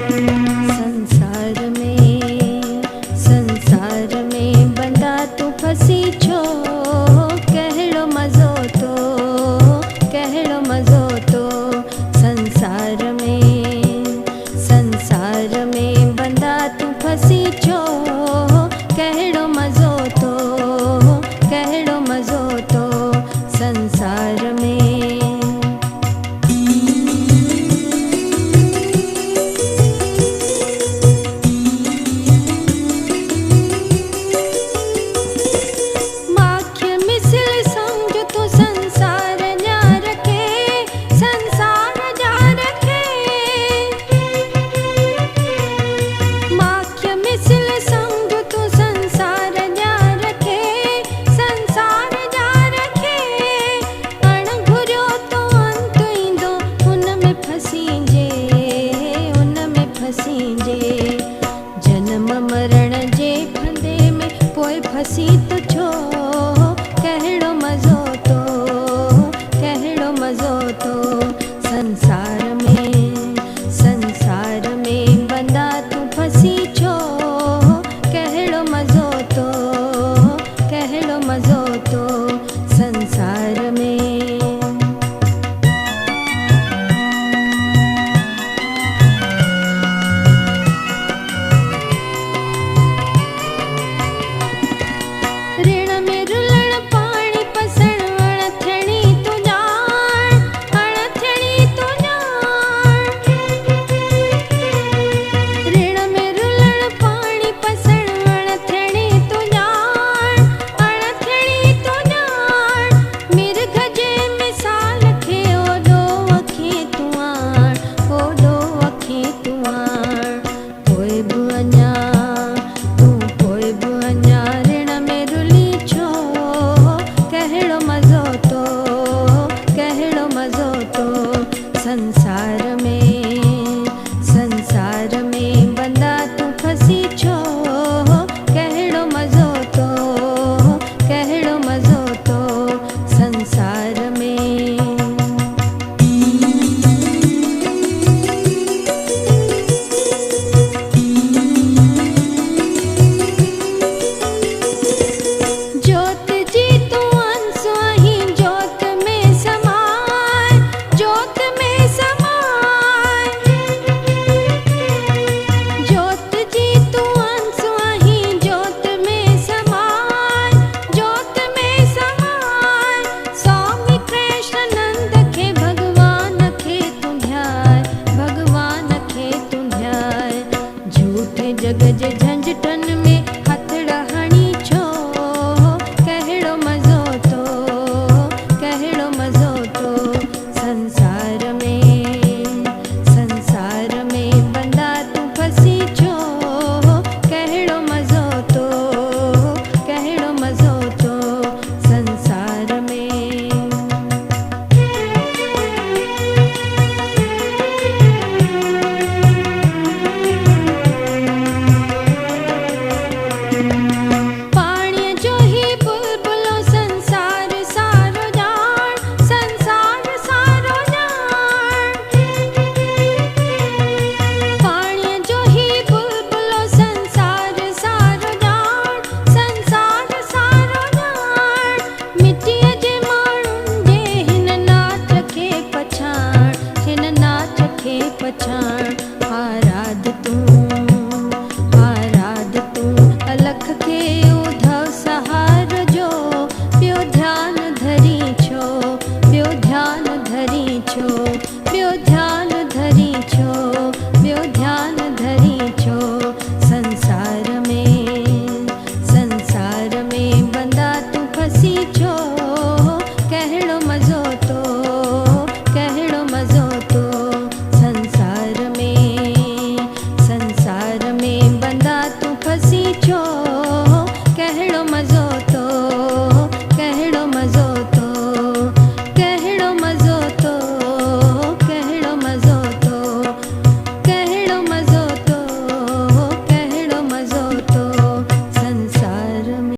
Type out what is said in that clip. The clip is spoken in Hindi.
संसार में बंदा तू फसी छो, कहड़ो मज़ो तो, कहड़ो मज़ो तो। संसार में बंदा तू फसी छो, कहड़ो मज़ो तो, कहड़ो मज़ो तो। संसार में जन्म मरण जे फंदे में पोइ फसी तो छो, कहड़ो मज़ो तो, कहड़ो मज़ो तो। संसार में बंदा तू फसी छो, कहड़ो मज़ो तो, कहड़ो मज़ो तो। संसार में संसार में बंदा तू फसी छो, कहड़ो मज़ो तो, कहड़ो मज़ो तो। संसार में ज्योत जी तू अंश आहीं, ज्योत में समाए, ज्योत में समाए। ज्योत जी तू अंश आहीं, ज्योत में समाए, ज्योत में समाए। स्वामी कृष्णानंद खे भगवान खे तू ध्याय, भगवान खे तू ध्याय। झूठे जग जे